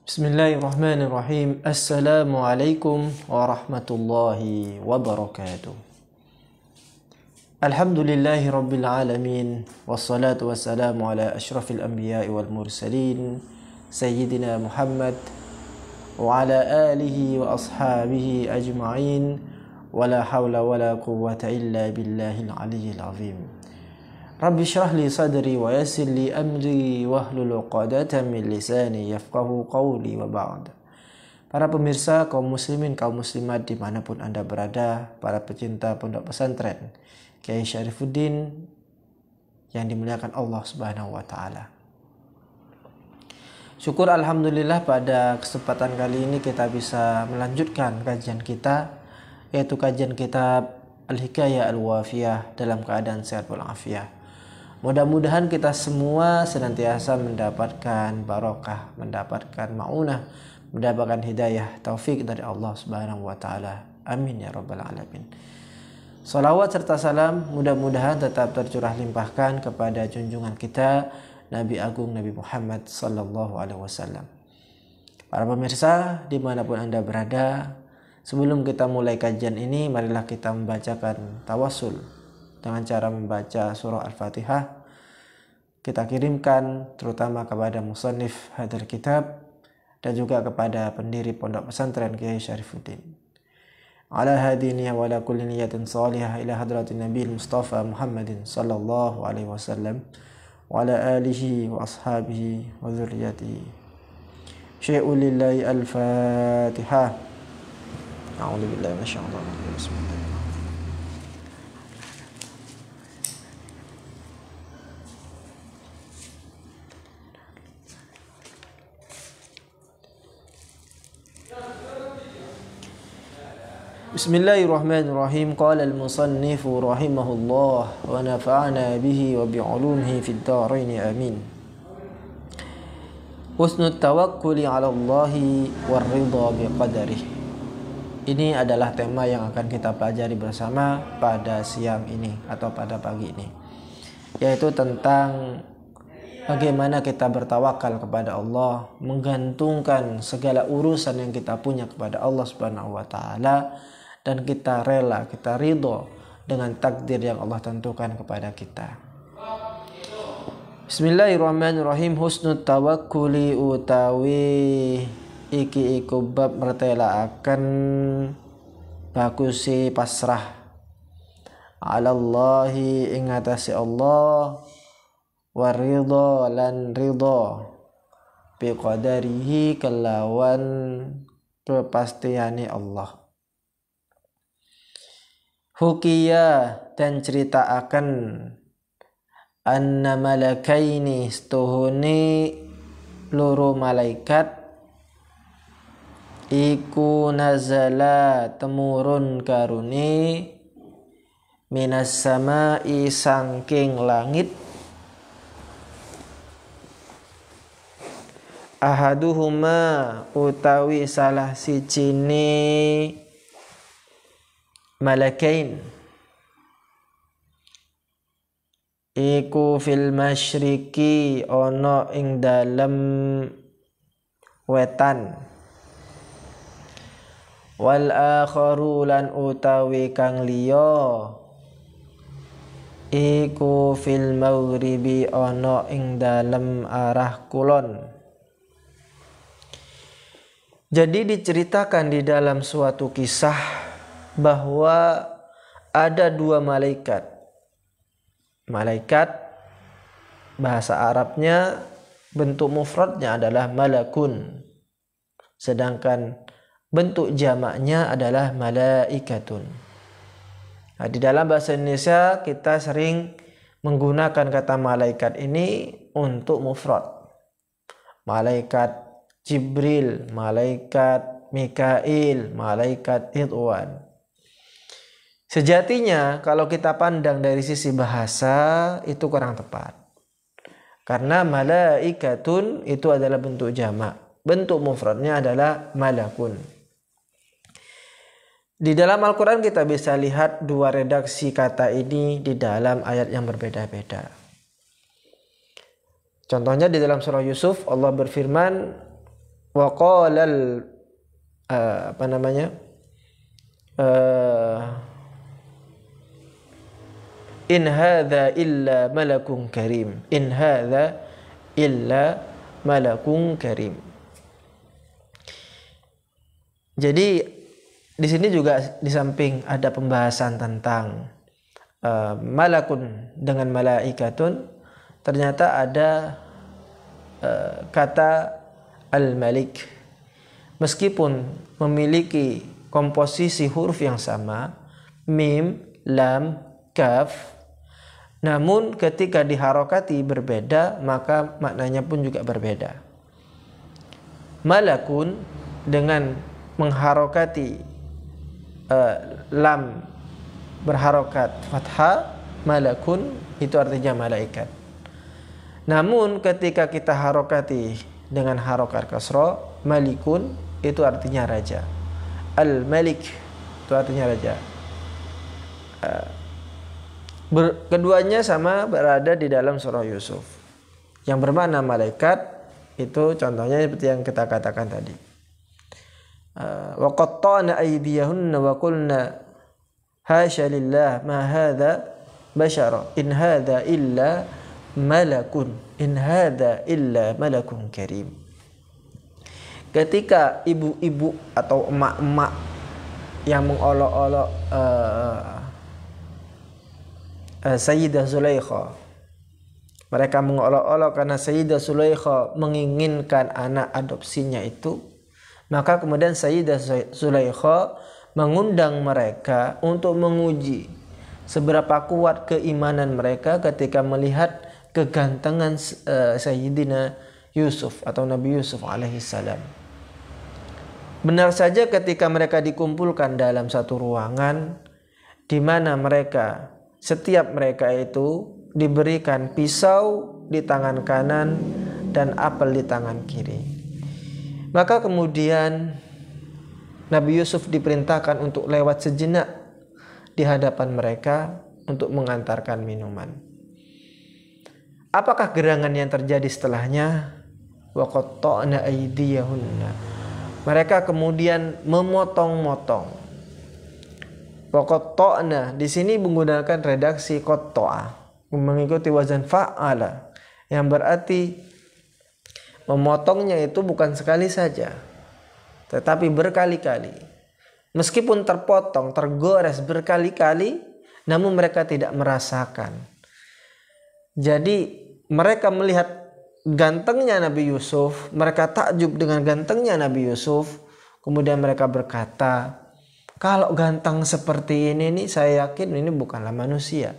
Bismillahirrahmanirrahim. Assalamualaikum warahmatullahi wabarakatuh. Alhamdulillahi rabbil alamin. Wassalatu wassalamu ala ashrafil anbiya'i wal mursalin Sayyidina Muhammad wa ala alihi wa ashabihi ajma'in. Wala hawla wala quwwata illa billahil aliyyil azim. Rabbi syrah li sadri wa yassir li amri wahlul 'uqdatam min lisani yafqahu qawli wa ba'd. Para pemirsa, kaum muslimin, kaum muslimat dimanapun Anda berada, para pecinta pondok pesantren Kiai Syarifuddin yang dimuliakan Allah Subhanahu wa taala. Syukur alhamdulillah pada kesempatan kali ini kita bisa melanjutkan kajian kita, yaitu kajian kitab Al-Hikayah Al-Wafiyah dalam keadaan sehat walafiat. Mudah-mudahan kita semua senantiasa mendapatkan barokah, mendapatkan ma'unah, mendapatkan hidayah, taufik dari Allah Subhanahu wa taala. Amin ya rabbal alamin. Salawat serta salam mudah-mudahan tetap tercurah limpahkan kepada junjungan kita Nabi Agung Nabi Muhammad sallallahu alaihi wasallam. Para pemirsa dimanapun Anda berada, sebelum kita mulai kajian ini, marilah kita membacakan tawassul dengan cara membaca surah Al-Fatihah. Kita kirimkan terutama kepada musannif hadal kitab dan juga kepada pendiri pondok pesantren Kiai Syarifuddin. Ala hadiniya wa ala kulli niyatin salihah ila hadratin Nabi Mustafa Muhammadin sallallahu alaihi wasallam wa ala alihi wa ashabihi wa dzurriyyatihi. Syai'un lillahi al-Fatihah. A'udzu billahi minasyaitonir rajim. Bismillahirrahmanirrahim. Bismillahirrahmanirrahim. Qala al-musannifu rahimahullah wa nafa'ana bihi wa bi'ulumihi fid dharain amin. Husnul tawakkuli 'ala Allahi war ridha biqadarih. Ini adalah tema yang akan kita pelajari bersama pada siang ini atau pada pagi ini, yaitu tentang bagaimana kita bertawakal kepada Allah, menggantungkan segala urusan yang kita punya kepada Allah Subhanahu wa taala, dan kita rela, kita ridho dengan takdir yang Allah tentukan kepada kita. Bismillahirrahmanirrahim. Husnul tawakkuli utawi iki iku bab mertelaaken bagusi pasrah alallahi ing atase Allah, waridho lan ridho biqadarihi kelawan kepastiane Allah. Hukiya dan ceritakan anna malakaini stuhuni loro malaikat iku nazala temurun karuni minas samai sangking langit, ahaduhuma utawi salah sijine malakain iku fil masyriqi ono ing dalem wetan, wal akharu lan utawi kang liya iku fil maghribi ono ing dalem arah kulon. Jadi diceritakan di dalam suatu kisah bahwa ada dua malaikat. Malaikat bahasa Arabnya bentuk mufradnya adalah malakun, sedangkan bentuk jamaknya adalah malaikatun. Nah, di dalam bahasa Indonesia kita sering menggunakan kata malaikat ini untuk mufrad. Malaikat Jibril, malaikat Mikail, malaikat Ridwan. Sejatinya kalau kita pandang dari sisi bahasa itu kurang tepat. Karena malaikatun itu adalah bentuk jamak. Bentuk mufradnya adalah malakun. Di dalam Al-Quran kita bisa lihat dua redaksi kata ini di dalam ayat yang berbeda-beda. Contohnya di dalam surah Yusuf Allah berfirman, wa qalal apa namanya? In hadza illa malakun karim. In hadza illa malakun karim. Jadi di sini juga di samping ada pembahasan tentang malakun dengan malaikatun, ternyata ada kata al-malik. Meskipun memiliki komposisi huruf yang sama, mim, lam, kaf, namun ketika diharokati berbeda, maka maknanya pun juga berbeda. Malakun dengan mengharokati lam berharokat fathah, malakun itu artinya malaikat. Namun ketika kita harokati dengan harokat kasroh, malikun itu artinya raja. Al-malik itu artinya raja. Keduanya sama berada di dalam surah Yusuf. Yang bermakna malaikat itu contohnya seperti yang kita katakan tadi. Wa qatta'na aydiyahunna wa qulna hasya lillah ma hadza bashara in hadza illa malakun karim. Ketika ibu-ibu atau emak-emak yang mengolok-olok Sayyidah Zulaikha, mereka mengolok-olok karena Sayyidah Zulaikha menginginkan anak adopsinya itu, maka kemudian Sayyidah Zulaikha mengundang mereka untuk menguji seberapa kuat keimanan mereka ketika melihat kegantengan Sayyidina Yusuf atau Nabi Yusuf alaihissalam. Benar saja ketika mereka dikumpulkan dalam satu ruangan di mana setiap mereka itu diberikan pisau di tangan kanan dan apel di tangan kiri. Maka kemudian Nabi Yusuf diperintahkan untuk lewat sejenak di hadapan mereka untuk mengantarkan minuman. Apakah gerangan yang terjadi setelahnya? Wa qatta'na aydiyahunna. Mereka kemudian memotong-motong. Wa qatta'na di sini menggunakan redaksi qatta'a, mengikuti wazan fa'ala, yang berarti memotongnya itu bukan sekali saja, tetapi berkali-kali. Meskipun terpotong, tergores berkali-kali, namun mereka tidak merasakan. Jadi mereka melihat gantengnya Nabi Yusuf, mereka takjub dengan gantengnya Nabi Yusuf. Kemudian mereka berkata, kalau ganteng seperti ini nih, saya yakin ini bukanlah manusia.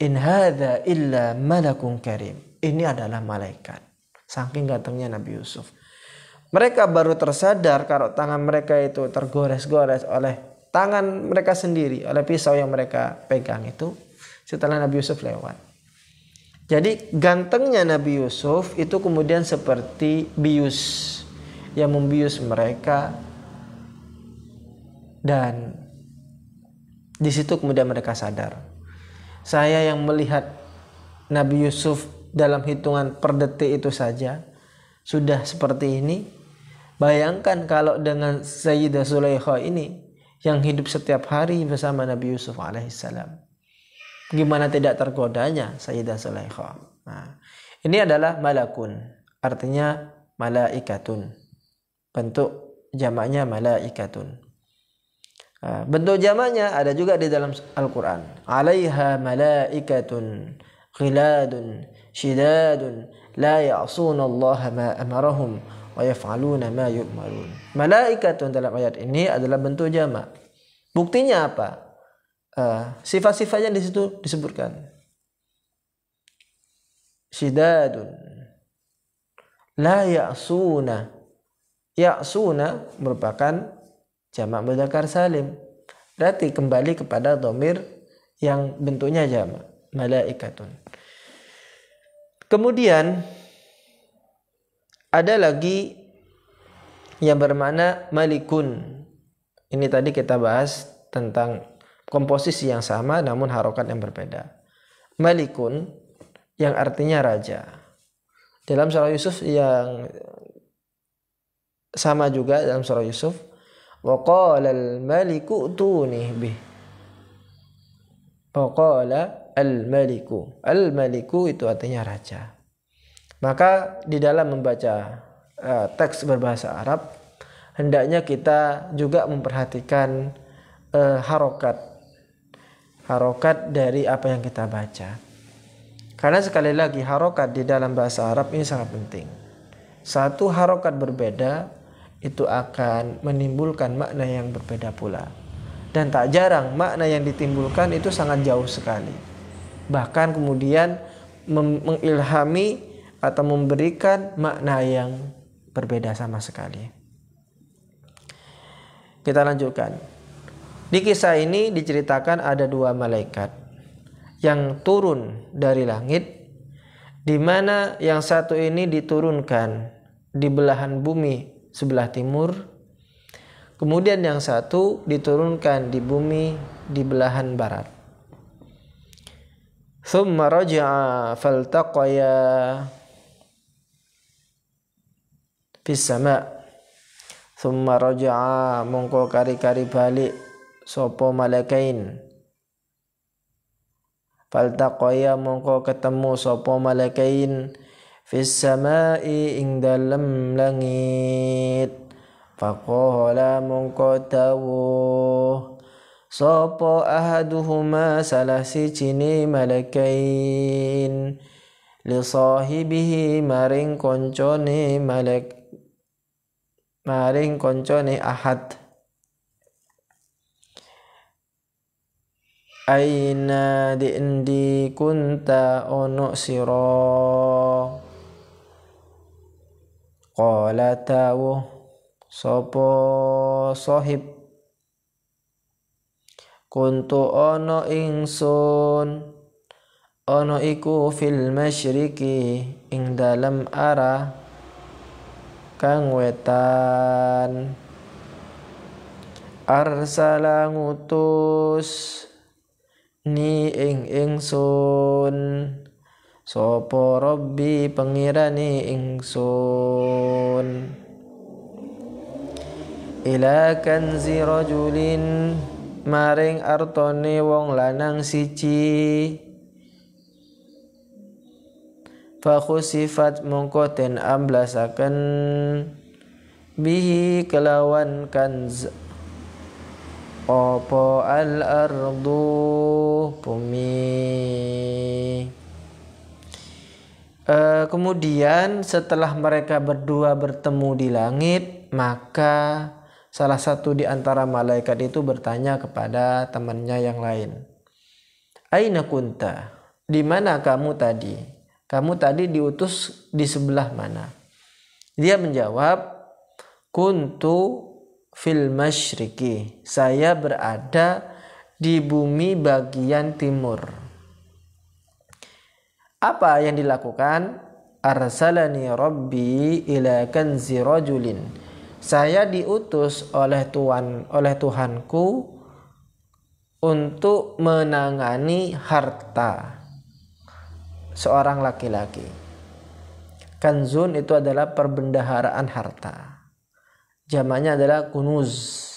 In hadza illa malakun karim. Ini adalah malaikat. Saking gantengnya Nabi Yusuf. Mereka baru tersadar kalau tangan mereka itu tergores-gores oleh tangan mereka sendiri, oleh pisau yang mereka pegang itu setelah Nabi Yusuf lewat. Jadi gantengnya Nabi Yusuf itu kemudian seperti bius yang membius mereka, dan di situ kemudian mereka sadar, saya yang melihat Nabi Yusuf dalam hitungan per detik itu saja sudah seperti ini. Bayangkan kalau dengan Sayyidah Zulaikha ini yang hidup setiap hari bersama Nabi Yusuf alaihissalam, gimana tidak tergodanya Sayyidah Zulaikha. Nah, ini adalah malakun, artinya malaikatun. Bentuk jamaknya malaikatun. Bentuk jamaknya ada juga di dalam Al-Quran. Alaiha malaikatun ghiladun shidadun la ya'suna Allah ma amarahum wa yaf'aluna ma yu'marun. Malaikatun dalam ayat ini adalah bentuk jamak. Buktinya apa? Sifat-sifatnya di situ disebutkan. Shidadun la ya'suna. Ya'suna merupakan jamak mudzakkar salim. Berarti kembali kepada dhamir yang bentuknya jamak, malaikatun. Kemudian ada lagi yang bermakna malikun. Ini tadi kita bahas tentang komposisi yang sama namun harokat yang berbeda. Malikun yang artinya raja. Dalam surah Yusuf yang sama juga dalam surah Yusuf, wa qala al-maliku utuni bih. Wa qala al-maliku. Al-maliku itu artinya raja. Maka di dalam membaca teks berbahasa Arab, hendaknya kita juga memperhatikan harokat dari apa yang kita baca. Karena sekali lagi harokat di dalam bahasa Arab ini sangat penting. Satu harokat berbeda itu akan menimbulkan makna yang berbeda pula. Dan tak jarang makna yang ditimbulkan itu sangat jauh sekali. Bahkan kemudian mengilhami atau memberikan makna yang berbeda sama sekali. Kita lanjutkan. Di kisah ini diceritakan ada 2 malaikat yang turun dari langit, di mana yang satu ini diturunkan di belahan bumi sebelah timur, kemudian yang satu diturunkan di bumi di belahan barat. Thumma raja'a faltaqaya fis sama'. Thumma raja'a mongko kari-kari balik sopo malaikain. Faltaqaya mongko ketemu sopo malaikain fis sama'i ing dalem langit. Faqala mongko dawuh sopo ahaduhuma salah sijine malaikain li sahibihi maring koncone ahad. Aina di endi kunta ono siro. Qala tawuh sopo sohib kuntu ono ingsun ono iku fil masyriki ing dalam arah kang wetan. Arsala ngutus ni ing ingsun sapa Rabbi pengirane ingsun ila kanzi rajulin maring artone wong lanang siji. Fa khusifat mongko ten amblasaken bihi kelawan kanz opo al-ardu bumi. Kemudian setelah mereka berdua bertemu di langit, maka salah satu di antara malaikat itu bertanya kepada temannya yang lain, Aina kunta? Di mana kamu tadi? Kamu tadi diutus di sebelah mana? Dia menjawab, kuntu fil masyriki. Saya berada di bumi bagian timur. Apa yang dilakukan? Arsalani Rabbi ila kanzi rajulin. Saya diutus oleh Tuhanku untuk menangani harta seorang laki-laki. Kanzun itu adalah perbendaharaan harta. Jamaknya adalah kunuz.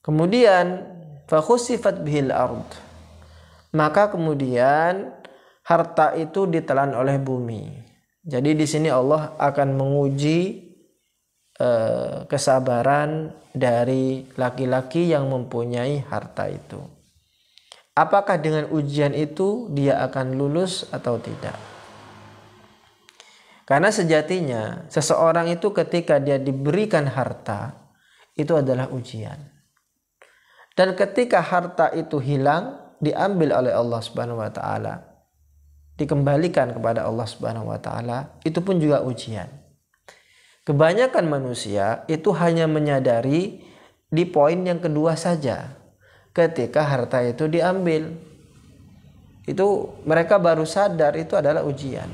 Kemudian fakhusifat bihil ard. Maka kemudian harta itu ditelan oleh bumi. Jadi di sini Allah akan menguji kesabaran dari laki-laki yang mempunyai harta itu. Apakah dengan ujian itu dia akan lulus atau tidak? Karena sejatinya seseorang itu ketika dia diberikan harta itu adalah ujian. Dan ketika harta itu hilang, diambil oleh Allah Subhanahu wa taala, dikembalikan kepada Allah Subhanahu wa taala, itu pun juga ujian. Kebanyakan manusia itu hanya menyadari di poin yang kedua saja. Ketika harta itu diambil, itu mereka baru sadar itu adalah ujian.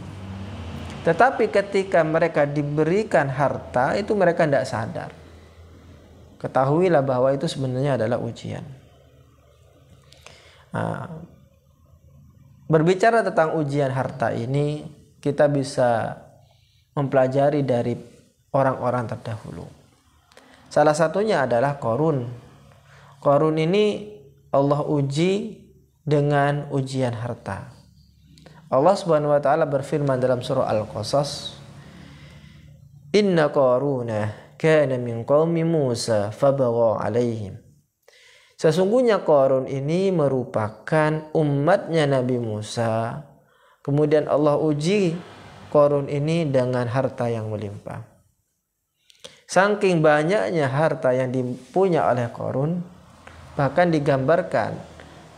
Tetapi ketika mereka diberikan harta, itu mereka tidak sadar. Ketahuilah bahwa itu sebenarnya adalah ujian. Berbicara tentang ujian harta ini, kita bisa mempelajari dari orang-orang terdahulu. Salah satunya adalah Qarun. Qarun ini Allah uji dengan ujian harta. Allah Subhanahu wa taala berfirman dalam surah Al-Qasas, "Inna Qaruna kana min qaumi Musa fabagha 'alaihim." Sesungguhnya Qarun ini merupakan umatnya Nabi Musa. Kemudian Allah uji Qarun ini dengan harta yang melimpah. Saking banyaknya harta yang dipunya oleh Qarun, bahkan digambarkan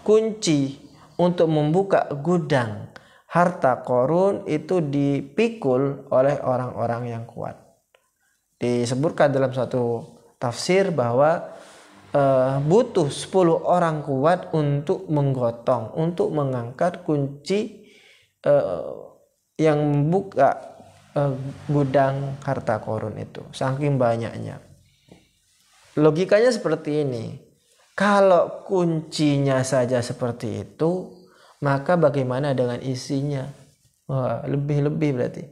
kunci untuk membuka gudang harta Qarun itu dipikul oleh orang-orang yang kuat. Disebutkan dalam satu tafsir bahwa butuh 10 orang kuat untuk menggotong, untuk mengangkat kunci yang membuka gudang harta Qarun itu, saking banyaknya. Logikanya seperti ini, kalau kuncinya saja seperti itu, maka bagaimana dengan isinya? Wah, lebih-lebih berarti.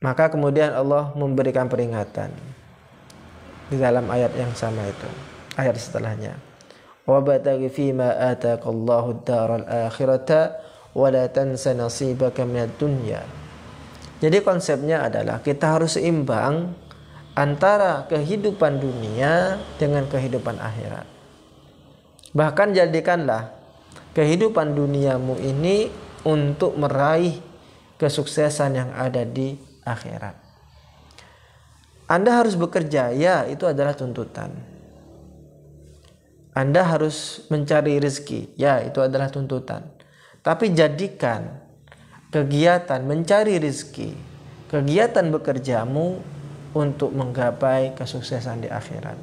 Maka kemudian Allah memberikan peringatan di dalam ayat yang sama itu, ayat setelahnya. وَبَتَغِ فِي مَا آتَاكَ اللَّهُ الدَّارَ الْآخِرَةَ وَلَا تَنْسَ نَصِيبَكَ مِنَ الدُّنْيَا. Jadi konsepnya adalah kita harus seimbang antara kehidupan dunia dengan kehidupan akhirat. Bahkan jadikanlah kehidupan duniamu ini untuk meraih kesuksesan yang ada di akhirat. Anda harus bekerja, ya, itu adalah tuntutan. Anda harus mencari rezeki, ya, itu adalah tuntutan. Tapi jadikan kegiatan mencari rezeki, kegiatan bekerjamu untuk menggapai kesuksesan di akhirat.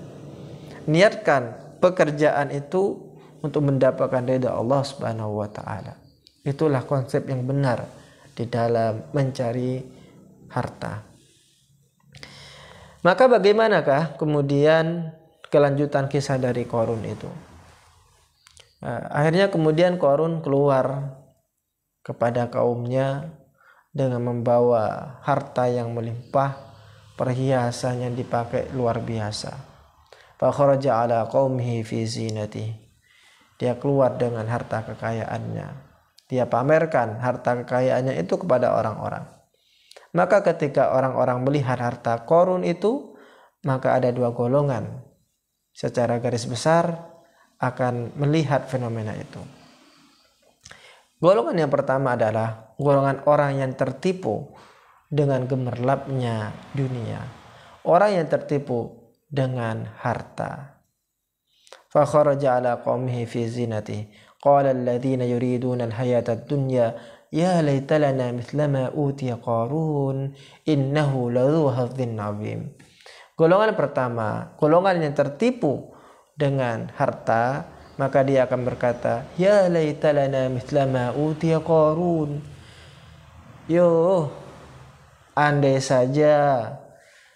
Niatkan pekerjaan itu untuk mendapatkan ridha Allah Subhanahu wa taala. Itulah konsep yang benar di dalam mencari harta. Maka bagaimanakah kemudian kelanjutan kisah dari Qarun itu? Akhirnya kemudian Qarun keluar kepada kaumnya dengan membawa harta yang melimpah, perhiasan yang dipakai luar biasa. Fa kharaja ala qaumihi fi zinati. Dia keluar dengan harta kekayaannya. Dia pamerkan harta kekayaannya itu kepada orang-orang. Maka ketika orang-orang melihat harta Qarun itu, maka ada dua golongan. Secara garis besar akan melihat fenomena itu. Golongan yang pertama adalah golongan orang yang tertipu dengan gemerlapnya dunia. Orang yang tertipu dengan harta. Fa kharaja ala qaumihi fi zinati. Qala alladziina yuriduna al-hayata ad-dunya ya laita lana mithla ma utiya Qarun innahu ladzu hazzin 'azim. Golongan pertama, golongan yang tertipu dengan harta, maka dia akan berkata, ya laita lana mithla ma utiya Qarun. Yo, andai saja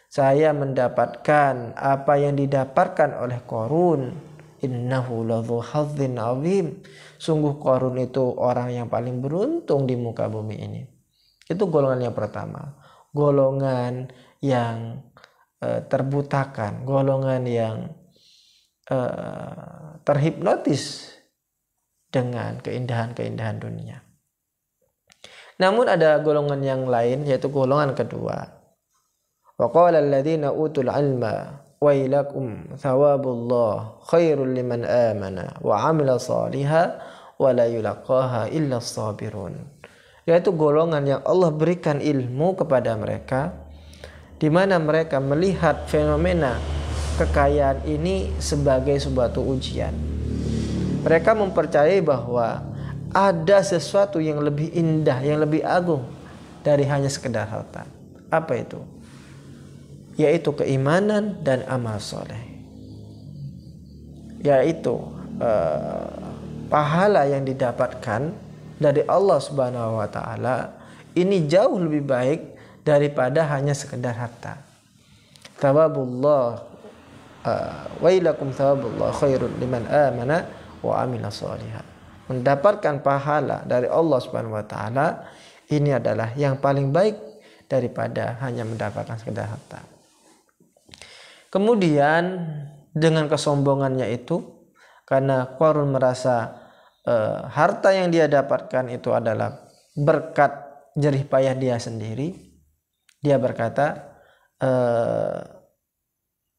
saya mendapatkan apa yang didapatkan oleh Qarun. Innahu ladzu hazzin 'azim. Sungguh Qarun itu orang yang paling beruntung di muka bumi ini. Itu golongan yang pertama. Golongan yang terbutakan. Golongan yang terhipnotis dengan keindahan-keindahan dunia. Namun ada golongan yang lain, yaitu golongan kedua. Wa qala alladziina utul 'ilma wailakum thawabullah khairul liman amana wa 'amila shalihan wa la yulaqaha illa as-sabirun. Yaitu golongan yang Allah berikan ilmu kepada mereka, di mana mereka melihat fenomena kekayaan ini sebagai suatu ujian. Mereka mempercayai bahwa ada sesuatu yang lebih indah, yang lebih agung dari hanya sekedar harta. Apa itu? Yaitu keimanan dan amal soleh. Yaitu pahala yang didapatkan dari Allah Subhanahu wa taala ini jauh lebih baik daripada hanya sekedar harta. Thawabullah wailakum thawabullah khairun liman amana wa amila sholihan. Mendapatkan pahala dari Allah Subhanahu wa taala ini adalah yang paling baik daripada hanya mendapatkan sekedar harta. Kemudian dengan kesombongannya itu, karena Qarun merasa harta yang dia dapatkan itu adalah berkat jerih payah dia sendiri, dia berkata,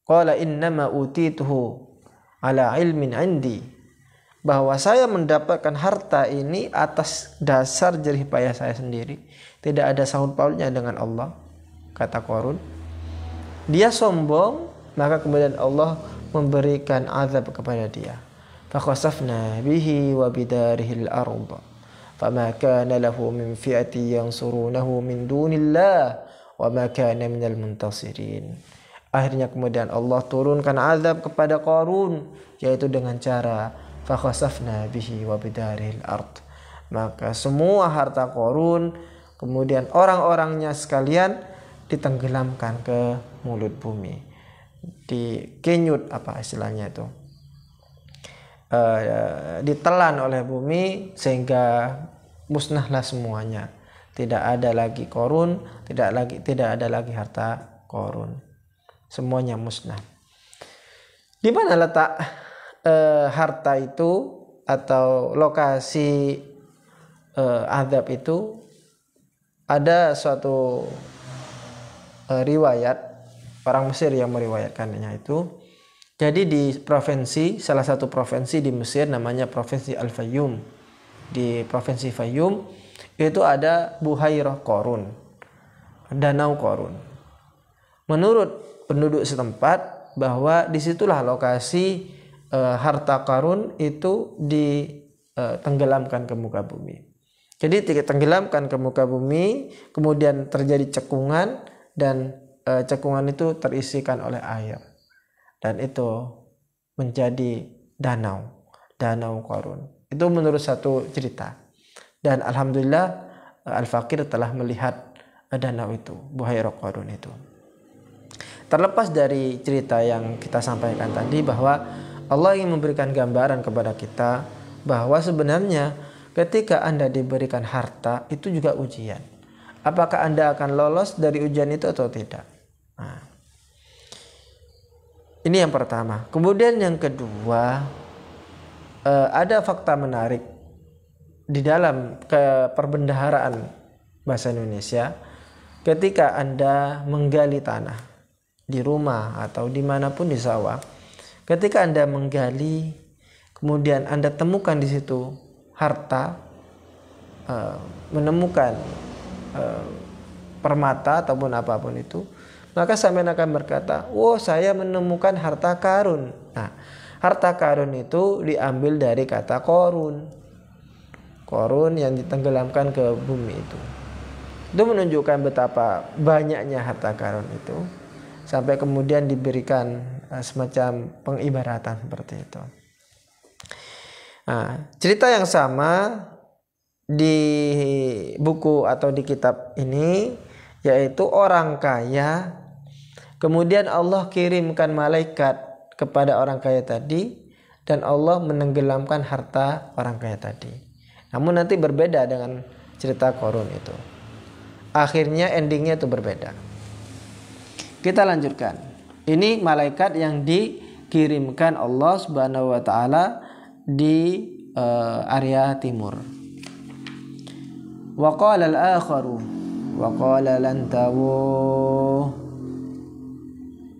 qala innama utituhu ala ilmin indi, bahwa saya mendapatkan harta ini atas dasar jerih payah saya sendiri, tidak ada sangkut pautnya dengan Allah, kata Qarun. Dia sombong, maka kemudian Allah memberikan azab kepada dia. Fakhasafna bihi wa bidarihil ardh fama kana lahu min fi'ati yansurunahu min dunillah wa ma kana minal muntasirin. Akhirnya kemudian Allah turunkan azab kepada Qarun, yaitu dengan cara fakhasafna bihi wa bidarihil ardh. Maka semua harta Qarun, kemudian orang-orangnya sekalian ditenggelamkan ke mulut bumi, dikenyut, apa istilahnya itu, ditelan oleh bumi sehingga musnahlah semuanya. Tidak ada lagi Qarun, tidak ada lagi harta Qarun, semuanya musnah. Di mana letak harta itu atau lokasi azab itu? Ada suatu riwayat orang Mesir yang meriwayatkannya itu. Jadi di salah satu provinsi di Mesir namanya provinsi Al-Fayyum. Di provinsi Fayyum itu ada Buhairah Qarun, Danau Qarun. Menurut penduduk setempat bahwa disitulah lokasi harta Qarun itu ditenggelamkan ke muka bumi. Jadi ditenggelamkan ke muka bumi, kemudian terjadi cekungan, dan cekungan itu terisikan oleh air, dan itu menjadi danau Qarun. Itu menurut satu cerita. Dan alhamdulillah Al-Faqir telah melihat danau itu, Buhairah Qarun itu. Terlepas dari cerita yang kita sampaikan tadi, bahwa Allah ingin memberikan gambaran kepada kita bahwa sebenarnya ketika Anda diberikan harta itu juga ujian. Apakah Anda akan lolos dari ujian itu atau tidak? Nah, ini yang pertama. Kemudian yang kedua, ada fakta menarik di dalam perbendaharaan bahasa Indonesia. Ketika Anda menggali tanah di rumah atau dimanapun di sawah, ketika Anda menggali, kemudian Anda temukan di situ harta, menemukan permata ataupun apapun itu, maka sampean akan berkata, "Oh, saya menemukan harta karun." Nah, harta karun itu diambil dari kata korun. Korun yang ditenggelamkan ke bumi itu. Itu menunjukkan betapa banyaknya harta karun itu, sampai kemudian diberikan semacam pengibaratan seperti itu. Nah, cerita yang sama di buku atau di kitab ini, yaitu orang kaya, kemudian Allah kirimkan malaikat kepada orang kaya tadi, dan Allah menenggelamkan harta orang kaya tadi. Namun nanti berbeda dengan cerita Qarun itu. Akhirnya endingnya itu berbeda. Kita lanjutkan. Ini malaikat yang dikirimkan Allah Subhanahu wa taala di area timur. Wa qala al-akharu wa qala lan tawu,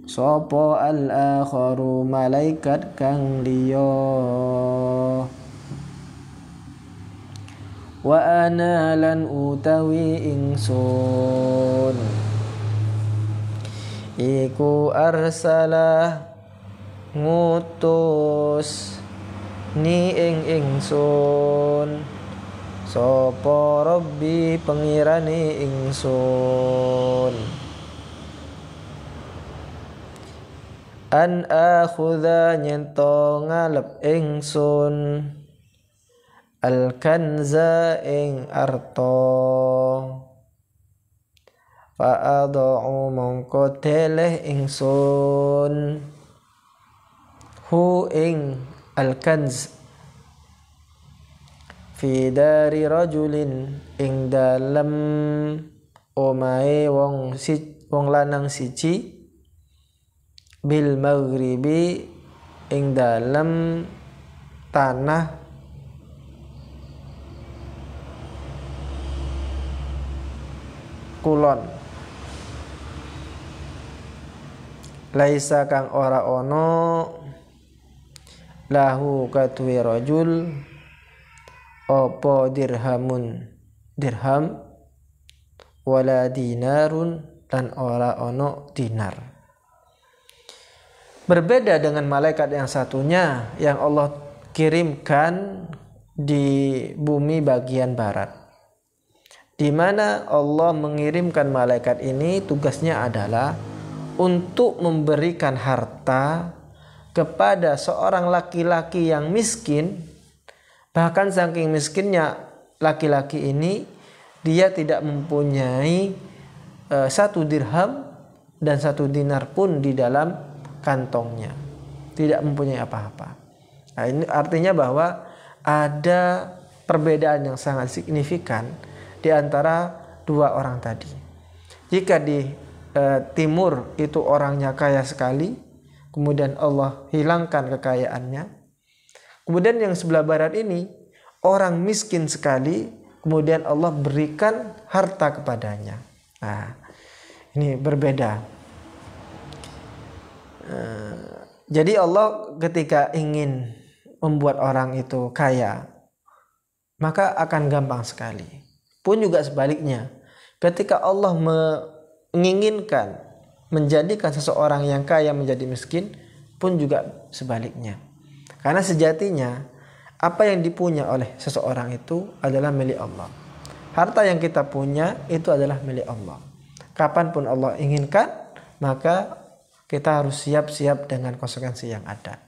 sapa al-akharu malaikat kang liya, wa ana lan utawi ingsun iku arsalah ngutus ni ing ingsun sapa Rabbi pengirane ingsun an akhudha nyento ngalep ingsun al kanza ing arto fa adau mongko teleh ingsun hu ing al-kanz fi dari rajulin ing dalem omae wong lanang siji bil maghribi ing dalem tanah kulon. Laisa kang ora ono lahu katwi rajul opo dirham wala dinarun dan ora ono dinar. Berbeda dengan malaikat yang satunya yang Allah kirimkan di bumi bagian barat, di mana Allah mengirimkan malaikat ini tugasnya adalah untuk memberikan harta kepada seorang laki-laki yang miskin. Bahkan saking miskinnya laki-laki ini, dia tidak mempunyai 1 dirham dan 1 dinar pun di dalam kantongnya, tidak mempunyai apa-apa. Nah, ini artinya bahwa ada perbedaan yang sangat signifikan di antara dua orang tadi. Jika di timur itu orangnya kaya sekali, kemudian Allah hilangkan kekayaannya. Kemudian yang sebelah barat ini orang miskin sekali, kemudian Allah berikan harta kepadanya. Nah, ini berbeda. Jadi Allah ketika ingin membuat orang itu kaya, maka akan gampang sekali. Pun juga sebaliknya, ketika Allah menginginkan menjadikan seseorang yang kaya menjadi miskin, pun juga sebaliknya. Karena sejatinya apa yang dipunya oleh seseorang itu adalah milik Allah. Harta yang kita punya itu adalah milik Allah. Kapanpun Allah inginkan, maka kita harus siap-siap dengan konsekuensi yang ada.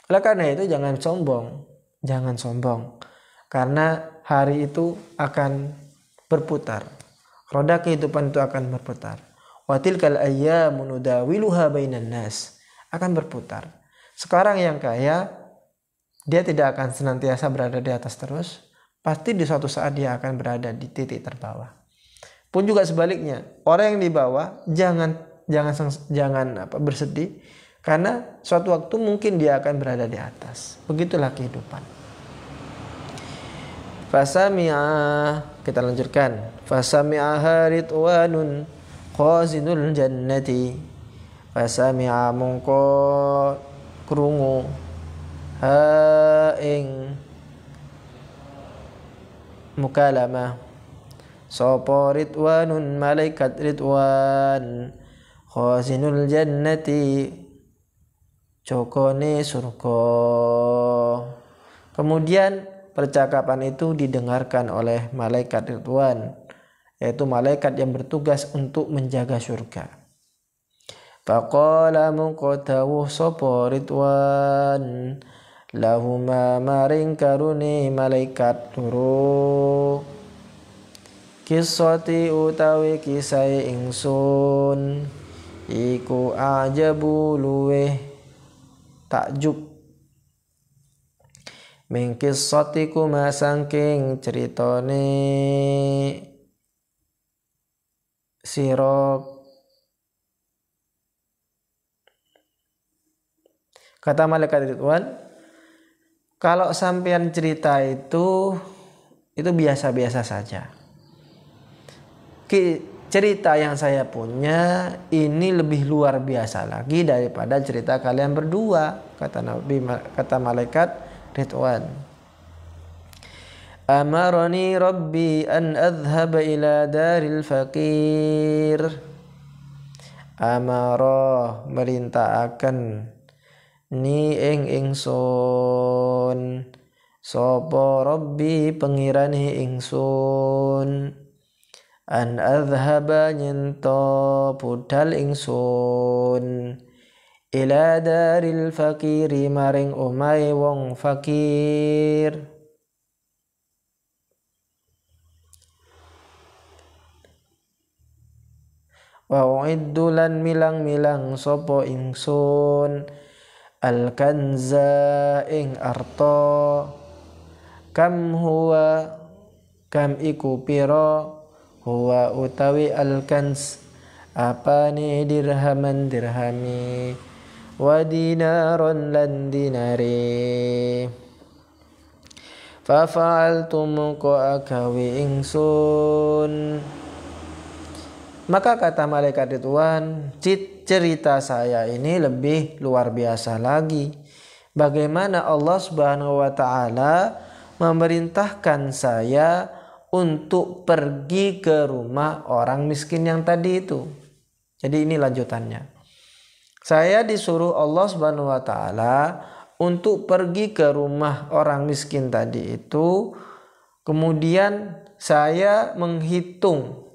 Oleh karena itu jangan sombong. Karena hari itu akan berputar. Roda kehidupan itu akan berputar. Wa tilkal ayyamu nudawiluha bainan nas. Akan berputar. Sekarang yang kaya, dia tidak akan senantiasa berada di atas terus. Pasti di suatu saat dia akan berada di titik terbawah. Pun juga sebaliknya, orang yang di bawah jangan bersedih, karena suatu waktu mungkin dia akan berada di atas. Begitulah kehidupan. Fasami'a, kita lanjutkan. Fasami'a ridwanun qazinul jannati. Fasami'a mongko krungu ha ing mukalamah sapa ridwanun malaikat ridwan khazinul jannati jokone surga. Kemudian percakapan itu didengarkan oleh malaikat ridwan, yaitu malaikat yang bertugas untuk menjaga surga. Faqala mungqatawu sapa ridwan lahuma maring karuni malaikat loro kisati utawi kisai ingsun iku ajabu luweh takjub min kisati kuma saking ceritane sira. Kata malaikat Ridwan, kalau sampean cerita itu biasa-biasa saja. Cerita yang saya punya ini lebih luar biasa lagi daripada cerita kalian berdua, kata malaikat Ridwan. Amarani Rabbi an adhhaba ila daril faqir. Amara merintahkan ni ingsun sapa Rabbi pengirane ingsun an adhhaba nyento budal ingsun ila daril fakiri maring omahe wong fakir. Wa uiddu lan milang-milang sapa ingsun al-kanza ing arta, kam huwa kam iku piro, huwa utawi al-kanz apane dirhaman dirhami, wa dinaron lan dinari. Fa fa'altum ko akawi ingsun. Maka kata malaikat Ridwan, cerita saya ini lebih luar biasa lagi. Bagaimana Allah Subhanahu wa taala memerintahkan saya untuk pergi ke rumah orang miskin yang tadi itu. Jadi ini lanjutannya. Saya disuruh Allah Subhanahu wa taala untuk pergi ke rumah orang miskin tadi itu. Kemudian saya menghitung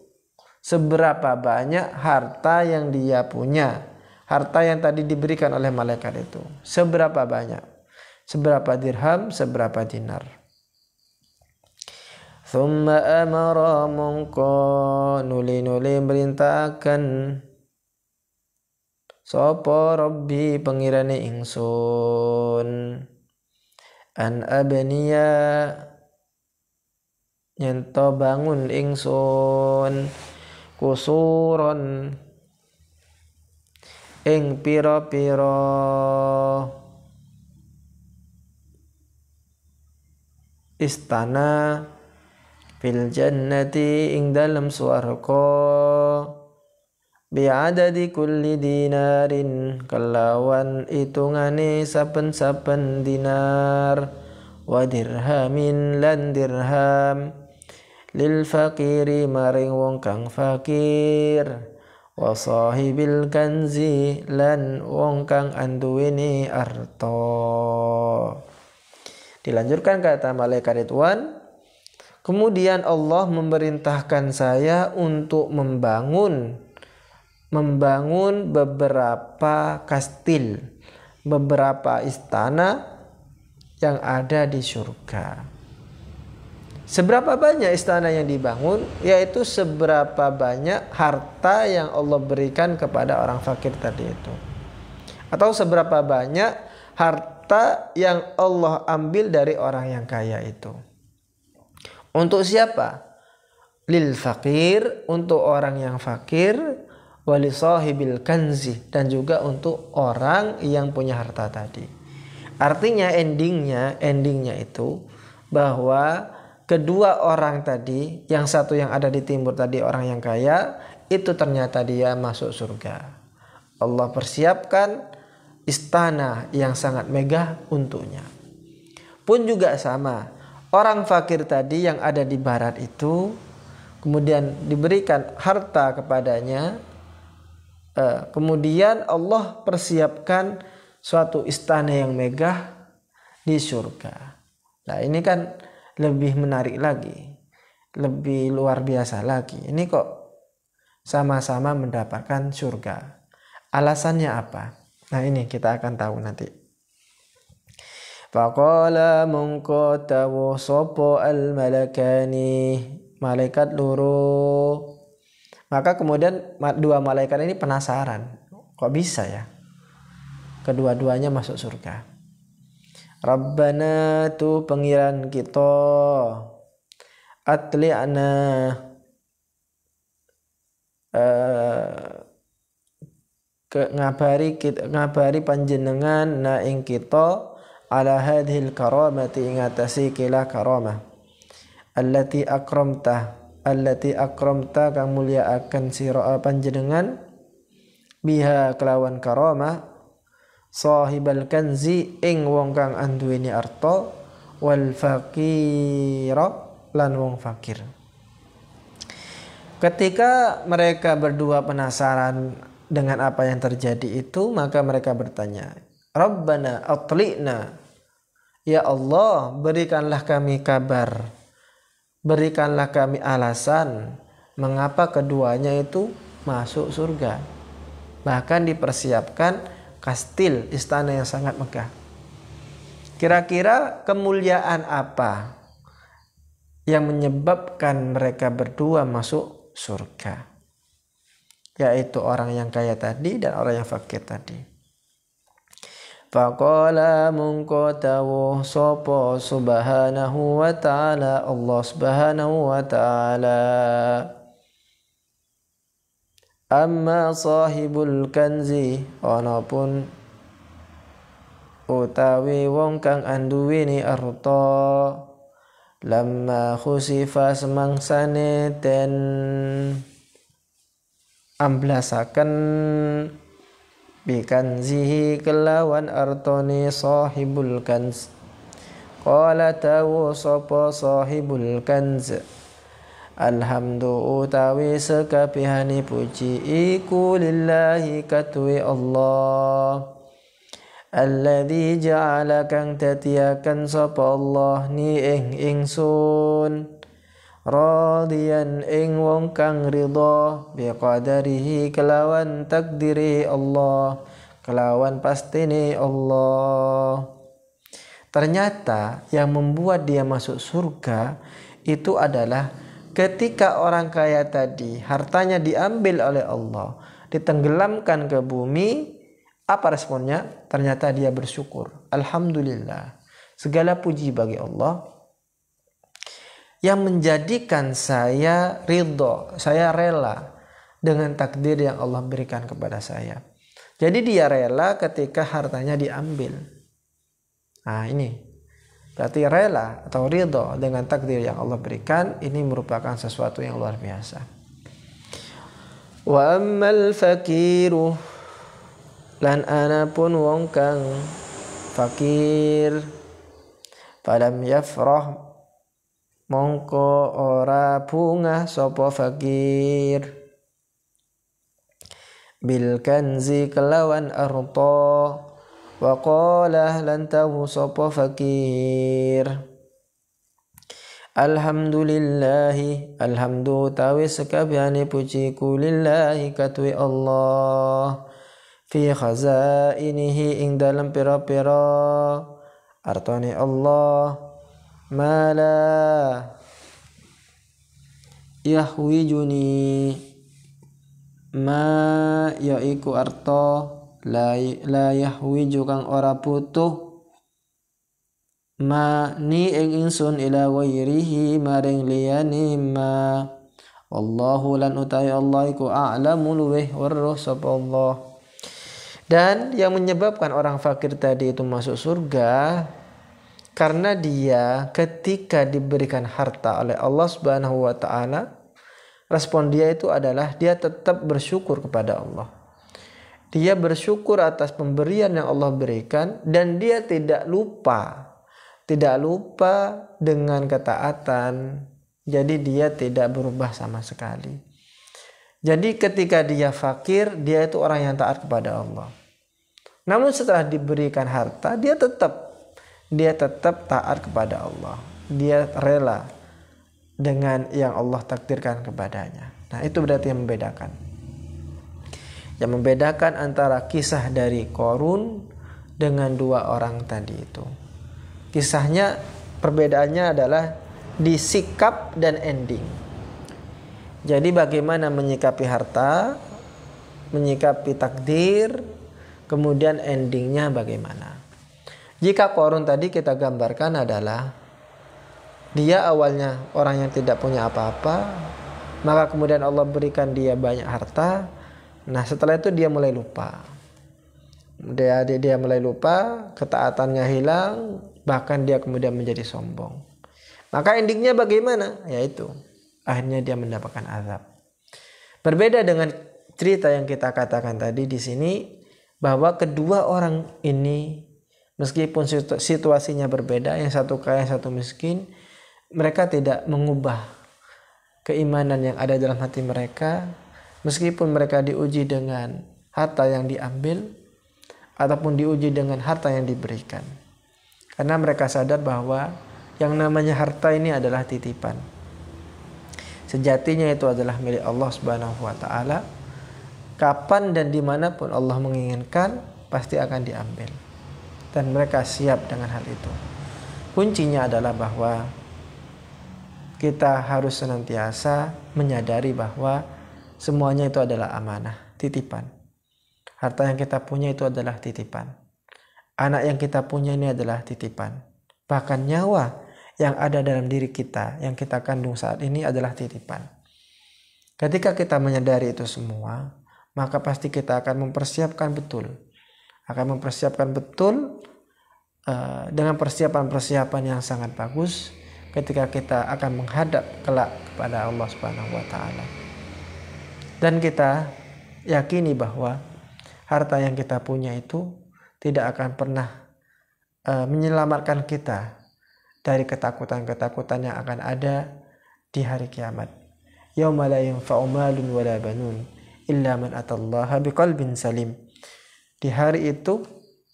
seberapa banyak harta yang dia punya. Harta yang tadi diberikan oleh malaikat itu. Seberapa banyak. Seberapa dirham, seberapa dinar. Thumma amara mongko nuli-nuli merintahkan sapa Rabbi pengirane ingsun an abniya nyento bangun ingsun kusuron ing pira-pira istana fil jannati ing dalam swarga bi'adadi kulli dinarin kelawan itungane saben-saben dinar wa dirhamin lan dirham lil fakiri maring wong kang fakir wa sahibil kanzi lan wong kang anduweni arta. Dilanjutkan kata malaikat Ridwan, kemudian Allah memerintahkan saya untuk membangun beberapa kastil, beberapa istana yang ada di surga. Seberapa banyak istana yang dibangun, yaitu seberapa banyak harta yang Allah berikan kepada orang fakir tadi itu. Atau seberapa banyak harta yang Allah ambil dari orang yang kaya itu. Untuk siapa? Lil fakir, untuk orang yang fakir, wali sahibil kanzi, dan juga untuk orang yang punya harta tadi. Artinya endingnya itu bahwa kedua orang tadi, yang satu yang ada di timur tadi orang yang kaya, itu ternyata dia masuk surga. Allah persiapkan istana yang sangat megah untuknya. Pun juga sama, orang fakir tadi yang ada di barat itu, kemudian diberikan harta kepadanya, kemudian Allah persiapkan suatu istana yang megah di surga. Nah ini kan lebih menarik lagi, lebih luar biasa lagi. Ini kok sama-sama mendapatkan surga. Alasannya apa? Nah ini kita akan tahu nanti. Faqala mongko tawu sopo al malakani, malaikat loro. Maka kemudian dua malaikat ini penasaran, kok bisa ya kedua-duanya masuk surga. Rabbana tu pengiran kita, atli'na ngabari panjenengan na ing kita ala hadhil karamati ing atase kila karamah allati akramta kang mulia akan sira panjenengan biha kelawan karamah sahibal kanzi ing wong kang anduweni arta wal faqira lan wong fakir. Ketika mereka berdua penasaran dengan apa yang terjadi itu, maka mereka bertanya, Rabbana atli'na, ya Allah berikanlah kami kabar, berikanlah kami alasan mengapa keduanya itu masuk surga. Bahkan dipersiapkan kastil, istana yang sangat megah. Kira-kira kemuliaan apa yang menyebabkan mereka berdua masuk surga? Yaitu orang yang kaya tadi dan orang yang fakir tadi. Faqala mungko dawuh sapa subhanahu wa ta'ala, Allah subhanahu wa ta'ala, amma sahibul kanzi, ana pun utawi wong kang anduweni arta, lamma khusifa semangsane den amblasaken bikanzihi kelawan artone sahibul kanz. Qala tawu sapa sahibul kanz, alhamdu utawi sekabehane puji iku lillahi katwe Allah, alladzi ja'ala kang dadiaken sapa Allah ni ing ingsun, radiyan ing wong kang ridha, biqadarihi kelawan takdiri Allah, kelawan pastine Allah. Ternyata yang membuat dia masuk surga itu adalah ketika orang kaya tadi hartanya diambil oleh Allah, ditenggelamkan ke bumi, apa responnya? Ternyata dia bersyukur. Alhamdulillah, segala puji bagi Allah yang menjadikan saya ridho, saya rela dengan takdir yang Allah berikan kepada saya. Jadi dia rela ketika hartanya diambil. Nah ini berarti rela atau ridho dengan takdir yang Allah berikan. Ini merupakan sesuatu yang luar biasa. Wa ammal fakiru, lan ana pun wong kang fakir, falam yafrah, mongko ora bungah sapa fakir, bil kanzi kelawan arta, wa qala lan tahu sapa fakir, alhamdulillahi, alhamdu tawi sekabehane pujiku, lillahi katwi Allah, fi khazainihi ing dalam pira-pira artane Allah, mala yahwijuni, ma yaiku arta la yahwiju kang ora butuh, ma ni ing ingsun ila wairihi maring liyane ma, wallahu lan utai Allah iku a'lamu luweh weruh sapa Allah. Dan yang menyebabkan orang fakir tadi itu masuk surga karena dia ketika diberikan harta oleh Allah Subhanahu wa ta'ala, respon dia itu adalah dia tetap bersyukur kepada Allah. Dia bersyukur atas pemberian yang Allah berikan, dan dia tidak lupa dengan ketaatan. Jadi dia tidak berubah sama sekali. Jadi ketika dia fakir, dia itu orang yang taat kepada Allah. Namun setelah diberikan harta, dia tetap taat kepada Allah. Dia rela dengan yang Allah takdirkan kepadanya. Nah, itu berarti yang membedakan. Yang membedakan antara kisah dari Qarun dengan dua orang tadi itu. Kisahnya, perbedaannya adalah di sikap dan ending. Jadi bagaimana menyikapi harta, menyikapi takdir, kemudian endingnya bagaimana. Jika Qarun tadi kita gambarkan adalah dia awalnya orang yang tidak punya apa-apa, maka kemudian Allah berikan dia banyak harta. Nah setelah itu dia mulai lupa. Dia mulai lupa, ketaatannya hilang, bahkan dia kemudian menjadi sombong. Maka endingnya bagaimana? Yaitu akhirnya dia mendapatkan azab. Berbeda dengan cerita yang kita katakan tadi di sini, bahwa kedua orang ini meskipun situasinya berbeda, yang satu kaya, yang satu miskin, mereka tidak mengubah keimanan yang ada dalam hati mereka, meskipun mereka diuji dengan harta yang diambil ataupun diuji dengan harta yang diberikan. Karena mereka sadar bahwa yang namanya harta ini adalah titipan. Sejatinya itu adalah milik Allah Subhanahu wa ta'ala. Kapan dan dimanapun Allah menginginkan, pasti akan diambil. Dan mereka siap dengan hal itu. Kuncinya adalah bahwa kita harus senantiasa menyadari bahwa semuanya itu adalah amanah, titipan. Harta yang kita punya itu adalah titipan. Anak yang kita punya ini adalah titipan. Bahkan nyawa yang ada dalam diri kita, yang kita kandung saat ini adalah titipan. Ketika kita menyadari itu semua, maka pasti kita akan mempersiapkan betul. Dengan persiapan-persiapan yang sangat bagus ketika kita akan menghadap kelak kepada Allah Subhanahu wa taala. Dan kita yakini bahwa harta yang kita punya itu tidak akan pernah menyelamatkan kita dari ketakutan-ketakutan yang akan ada di hari kiamat. Yauma la yanfa'u malun wala banun illa man atallaha biqalbin salim. Di hari itu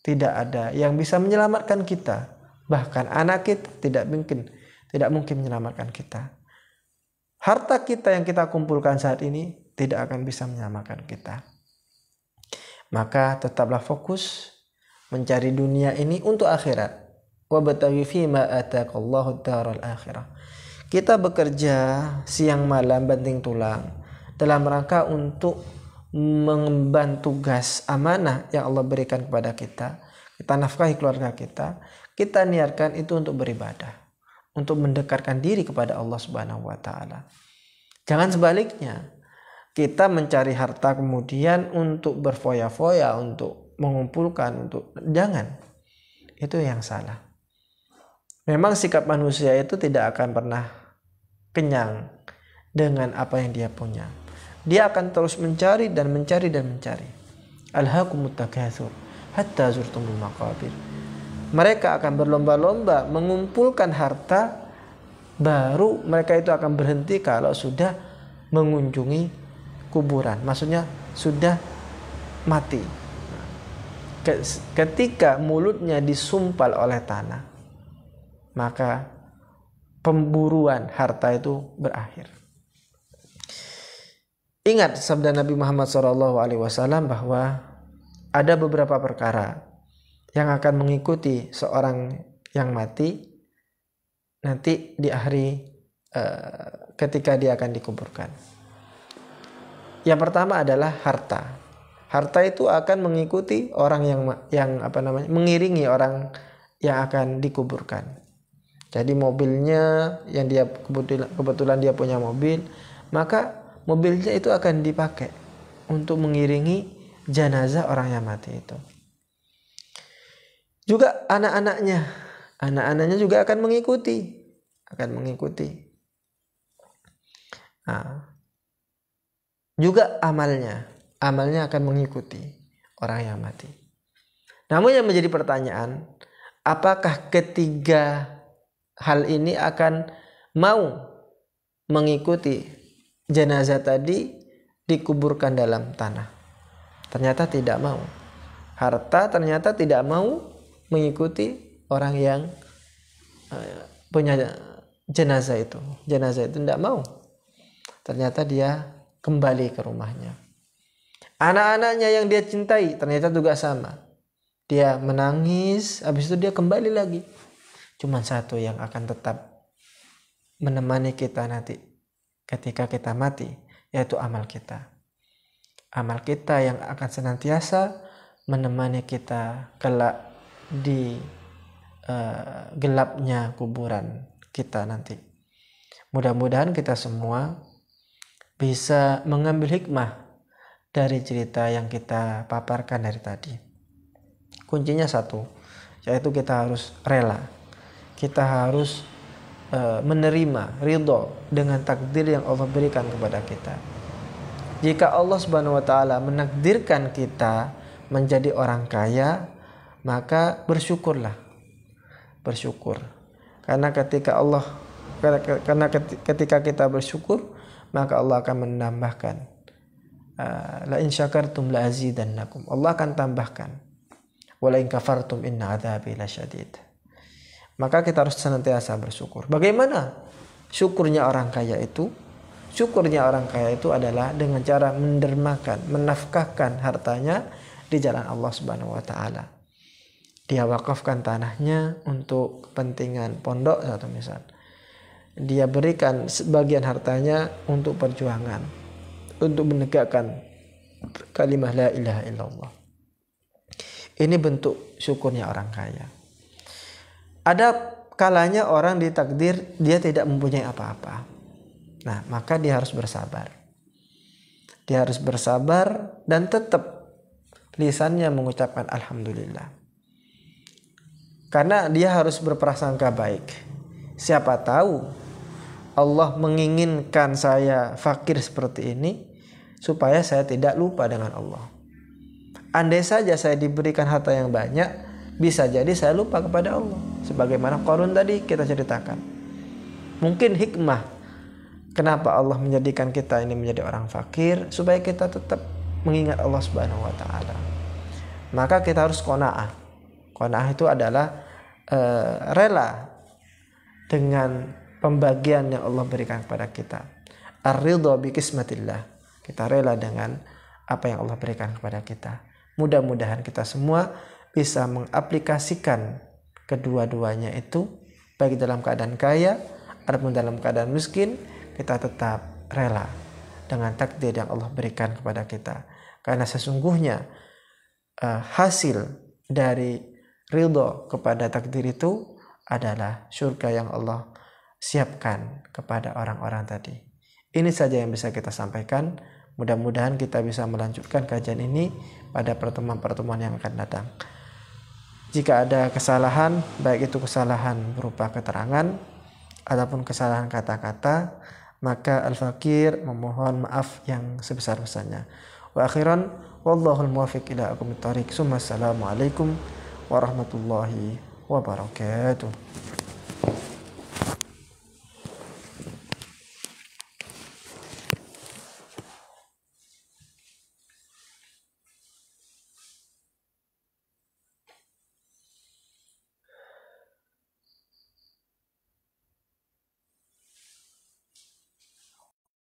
tidak ada yang bisa menyelamatkan kita, bahkan anak kita tidak mungkin menyelamatkan kita. Harta kita yang kita kumpulkan saat ini tidak akan bisa menyelamatkan kita. Maka tetaplah fokus mencari dunia ini untuk akhirat. Wabtaghi fima ataqallahu daral akhirah. Kita bekerja siang malam banting tulang dalam rangka untuk mengemban tugas amanah yang Allah berikan kepada kita. Kita nafkahi keluarga kita. Kita niatkan itu untuk beribadah, untuk mendekatkan diri kepada Allah Subhanahu wa taala. Jangan sebaliknya. Kita mencari harta kemudian untuk berfoya-foya, untuk mengumpulkan, jangan. Itu yang salah. Memang sikap manusia itu tidak akan pernah kenyang dengan apa yang dia punya. Dia akan terus mencari dan mencari. Alhaakumut takatsur hatta zurtumul maqabir. Mereka akan berlomba-lomba mengumpulkan harta, baru mereka itu akan berhenti kalau sudah mengunjungi kuburan. Maksudnya sudah mati. Ketika mulutnya disumpal oleh tanah, maka pemburuan harta itu berakhir. Ingat sabda Nabi Muhammad SAW bahwa ada beberapa perkara yang akan mengikuti seorang yang mati nanti di hari ketika dia akan dikuburkan. Yang pertama adalah harta. Harta itu akan mengikuti orang mengiringi orang yang akan dikuburkan. Jadi mobilnya yang dia kebetulan dia punya mobil, maka mobilnya itu akan dipakai untuk mengiringi jenazah orang yang mati itu. Juga anak-anaknya juga akan mengikuti. Nah, juga amalnya akan mengikuti orang yang mati. Namun yang menjadi pertanyaan, apakah ketiga hal ini akan mau mengikuti jenazah tadi dikuburkan dalam tanah? Ternyata tidak mau. Harta ternyata tidak mau mengikuti orang yang punya jenazah itu. Jenazah itu tidak mau. Ternyata dia kembali ke rumahnya. Anak-anaknya yang dia cintai ternyata juga sama. Dia menangis, habis itu dia kembali lagi. Cuma satu yang akan tetap menemani kita nanti ketika kita mati, yaitu amal kita. Amal kita yang akan senantiasa menemani kita kelak di gelapnya kuburan kita nanti. Mudah-mudahan kita semua bisa mengambil hikmah dari cerita yang kita paparkan dari tadi. Kuncinya satu, yaitu kita harus rela. Kita harus menerima, ridho dengan takdir yang Allah berikan kepada kita. Jika Allah Subhanahu wa taala menakdirkan kita menjadi orang kaya, maka bersyukurlah. Bersyukur. Karena ketika kita bersyukur, maka Allah akan menambahkan. La in syakartum la azidannakum. Allah akan tambahkan. Wa la in kafartum inna adzabi lasyadid. Maka kita harus senantiasa bersyukur. Bagaimana syukurnya orang kaya itu? Syukurnya orang kaya itu adalah dengan cara mendermakan, menafkahkan hartanya di jalan Allah Subhanahu wa taala. Dia wakafkan tanahnya untuk kepentingan pondok atau misal. Dia berikan sebagian hartanya untuk perjuangan, untuk menegakkan kalimat la ilaha illallah. Ini bentuk syukurnya orang kaya. Ada kalanya orang ditakdir dia tidak mempunyai apa-apa. Nah, maka dia harus bersabar. Dia harus bersabar dan tetap lisannya mengucapkan alhamdulillah. Karena dia harus berprasangka baik. Siapa tahu Allah menginginkan saya fakir seperti ini supaya saya tidak lupa dengan Allah. Andai saja saya diberikan harta yang banyak, bisa jadi saya lupa kepada Allah. Sebagaimana Qarun tadi kita ceritakan. Mungkin hikmah kenapa Allah menjadikan kita ini menjadi orang fakir, supaya kita tetap mengingat Allah Subhanahu wa taala. Maka kita harus qanaah. Qanaah itu adalah rela dengan pembagian yang Allah berikan kepada kita. Ar-ridha bi qismatillah. Kita rela dengan apa yang Allah berikan kepada kita. Mudah-mudahan kita semua bisa mengaplikasikan kedua-duanya itu, baik dalam keadaan kaya ataupun dalam keadaan miskin, kita tetap rela dengan takdir yang Allah berikan kepada kita. Karena sesungguhnya hasil dari ridho kepada takdir itu adalah surga yang Allah siapkan kepada orang-orang tadi. Ini saja yang bisa kita sampaikan. Mudah-mudahan kita bisa melanjutkan kajian ini pada pertemuan-pertemuan yang akan datang. Jika ada kesalahan, baik itu kesalahan berupa keterangan ataupun kesalahan kata-kata, maka Al-Fakir memohon maaf yang sebesar-besarnya. Wa akhiran, wallahul muwaffiq ila aqwamit thoriq. Assalamualaikum warahmatullahi wabarakatuh.